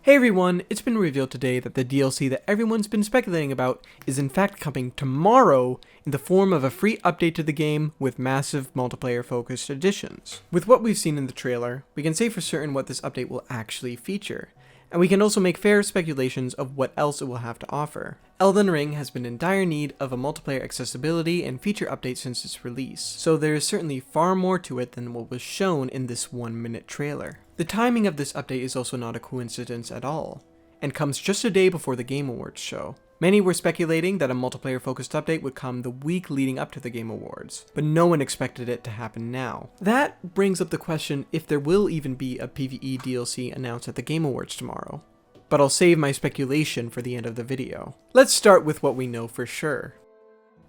Hey everyone, it's been revealed today that the DLC that everyone's been speculating about is in fact coming tomorrow in the form of a free update to the game with massive multiplayer focused additions. With what we've seen in the trailer, we can say for certain what this update will actually feature, and we can also make fair speculations of what else it will have to offer. Elden Ring has been in dire need of a multiplayer accessibility and feature update since its release, so there is certainly far more to it than what was shown in this 1-minute trailer. The timing of this update is also not a coincidence at all, and comes just a day before the Game Awards show. Many were speculating that a multiplayer focused update would come the week leading up to the Game Awards, but no one expected it to happen now. That brings up the question if there will even be a PvE DLC announced at the Game Awards tomorrow. But I'll save my speculation for the end of the video. Let's start with what we know for sure.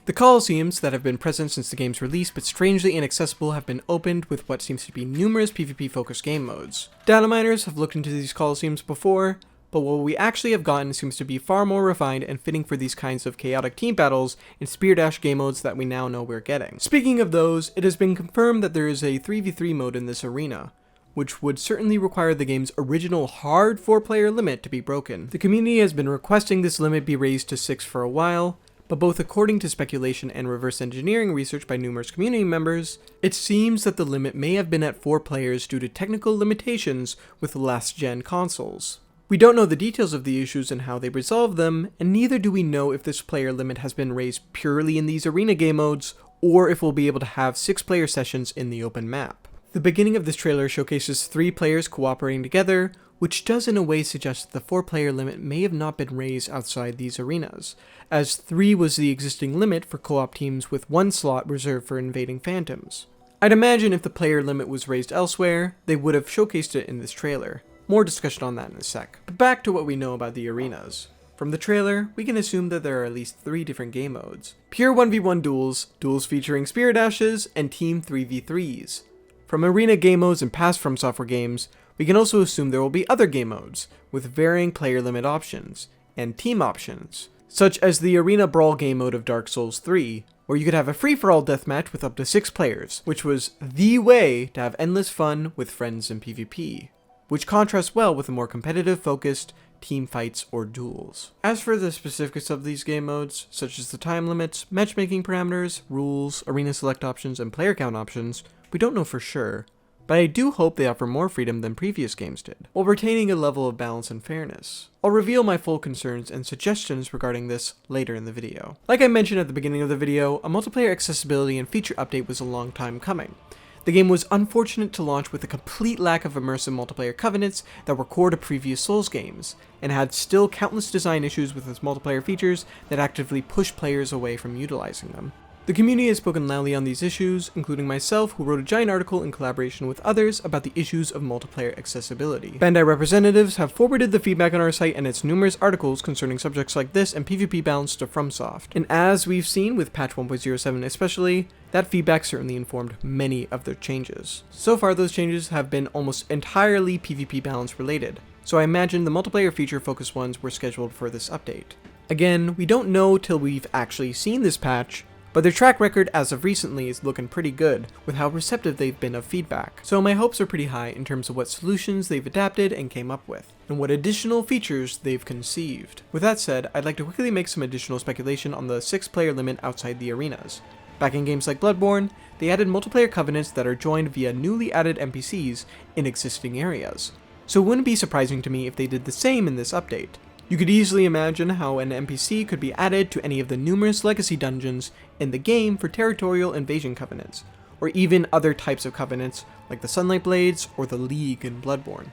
The Colosseums that have been present since the game's release but strangely inaccessible have been opened with what seems to be numerous PvP focused game modes. Data miners have looked into these Colosseums before, but what we actually have gotten seems to be far more refined and fitting for these kinds of chaotic team battles and spear dash game modes that we now know we're getting. Speaking of those, it has been confirmed that there is a 3v3 mode in this arena, which would certainly require the game's original hard 4-player limit to be broken. The community has been requesting this limit be raised to 6 for a while, but both according to speculation and reverse engineering research by numerous community members, it seems that the limit may have been at 4 players due to technical limitations with last-gen consoles. We don't know the details of the issues and how they resolved them, and neither do we know if this player limit has been raised purely in these arena game modes, or if we'll be able to have 6-player sessions in the open map. The beginning of this trailer showcases 3 players cooperating together, which does in a way suggest that the 4-player limit may have not been raised outside these arenas, as 3 was the existing limit for co-op teams with 1 slot reserved for invading phantoms. I'd imagine if the player limit was raised elsewhere, they would have showcased it in this trailer. More discussion on that in a sec. But back to what we know about the arenas. From the trailer, we can assume that there are at least 3 different game modes. Pure 1v1 duels, duels featuring spear dashes, and team 3v3s. From arena game modes and past From Software games, we can also assume there will be other game modes, with varying player limit options, and team options, such as the Arena Brawl game mode of Dark Souls 3, where you could have a free-for-all deathmatch with up to 6 players, which was the way to have endless fun with friends in PvP, which contrasts well with the more competitive-focused team fights or duels. As for the specifics of these game modes, such as the time limits, matchmaking parameters, rules, arena select options, and player count options, we don't know for sure, but I do hope they offer more freedom than previous games did, while retaining a level of balance and fairness. I'll reveal my full concerns and suggestions regarding this later in the video. Like I mentioned at the beginning of the video, a multiplayer accessibility and feature update was a long time coming. The game was unfortunate to launch with a complete lack of immersive multiplayer covenants that were core to previous Souls games, and had still countless design issues with its multiplayer features that actively push players away from utilizing them. The community has spoken loudly on these issues, including myself, who wrote a giant article in collaboration with others about the issues of multiplayer accessibility. Bandai representatives have forwarded the feedback on our site and its numerous articles concerning subjects like this and PvP balance to FromSoft. And as we've seen with patch 1.07 especially, that feedback certainly informed many of their changes. So far those changes have been almost entirely PvP balance related, so I imagine the multiplayer feature focused ones were scheduled for this update. Again, we don't know till we've actually seen this patch, but their track record as of recently is looking pretty good with how receptive they've been of feedback. So my hopes are pretty high in terms of what solutions they've adapted and came up with, and what additional features they've conceived. With that said, I'd like to quickly make some additional speculation on the 6-player limit outside the arenas. Back in games like Bloodborne, they added multiplayer covenants that are joined via newly added NPCs in existing areas. So it wouldn't be surprising to me if they did the same in this update. You could easily imagine how an NPC could be added to any of the numerous legacy dungeons in the game for territorial invasion covenants, or even other types of covenants like the Sunlight Blades or the League in Bloodborne.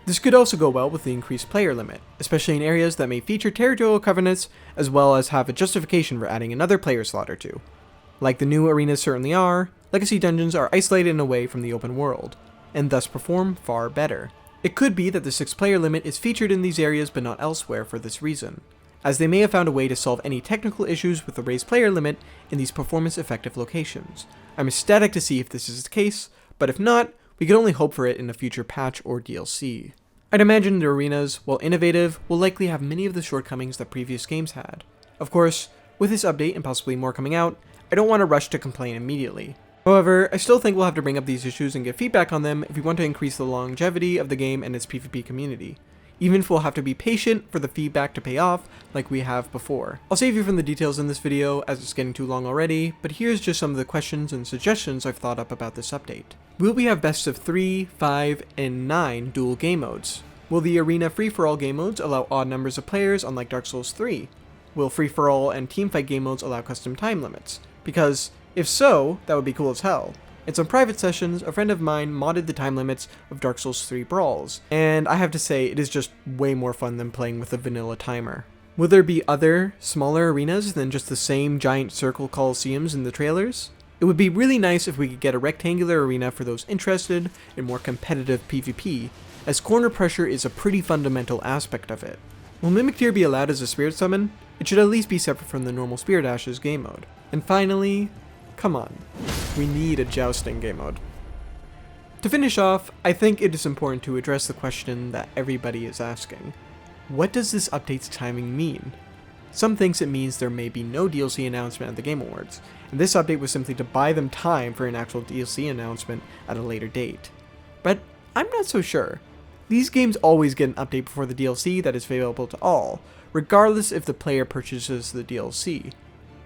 This could also go well with the increased player limit, especially in areas that may feature territorial covenants as well as have a justification for adding another player slot or two. Like the new arenas certainly are, legacy dungeons are isolated and away from the open world, and thus perform far better. It could be that the 6-player limit is featured in these areas but not elsewhere for this reason, as they may have found a way to solve any technical issues with the raised player limit in these performance-effective locations. I'm ecstatic to see if this is the case, but if not, we can only hope for it in a future patch or DLC. I'd imagine the arenas, while innovative, will likely have many of the shortcomings that previous games had. Of course, with this update and possibly more coming out, I don't want to rush to complain immediately. However, I still think we'll have to bring up these issues and get feedback on them if we want to increase the longevity of the game and its PvP community. even if we'll have to be patient for the feedback to pay off like we have before. I'll save you from the details in this video as it's getting too long already, but here's just some of the questions and suggestions I've thought up about this update. Will we have best of 3, 5, and 9 dual game modes? Will the arena free-for-all game modes allow odd numbers of players unlike Dark Souls 3? Will free-for-all and teamfight game modes allow custom time limits? Because, if so, that would be cool as hell. In some private sessions, a friend of mine modded the time limits of Dark Souls 3 brawls, and I have to say it is just way more fun than playing with a vanilla timer. Will there be other, smaller arenas than just the same giant circle coliseums in the trailers? It would be really nice if we could get a rectangular arena for those interested in more competitive PvP, as corner pressure is a pretty fundamental aspect of it. Will Mimic Deer be allowed as a spirit summon? It should at least be separate from the normal Spirit Ashes game mode. And finally, come on, we need a jousting game mode. To finish off, I think it is important to address the question that everybody is asking. What does this update's timing mean? Some thinks it means there may be no DLC announcement at the Game Awards, and this update was simply to buy them time for an actual DLC announcement at a later date. But I'm not so sure. These games always get an update before the DLC that is available to all, regardless if the player purchases the DLC.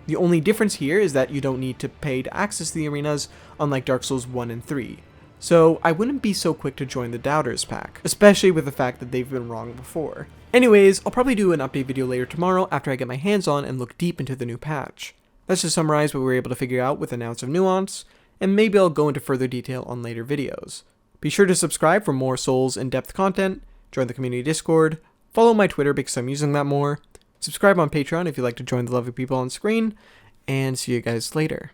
The only difference here is that you don't need to pay to access the arenas, unlike Dark Souls 1 and 3. So I wouldn't be so quick to join the Doubters pack, especially with the fact that they've been wrong before. Anyways, I'll probably do an update video later tomorrow after I get my hands on and look deep into the new patch. That's to summarize what we were able to figure out with an ounce of nuance, and maybe I'll go into further detail on later videos. Be sure to subscribe for more Souls in-depth content, join the community Discord, follow my Twitter because I'm using that more, subscribe on Patreon if you'd like to join the lovely people on screen, and see you guys later.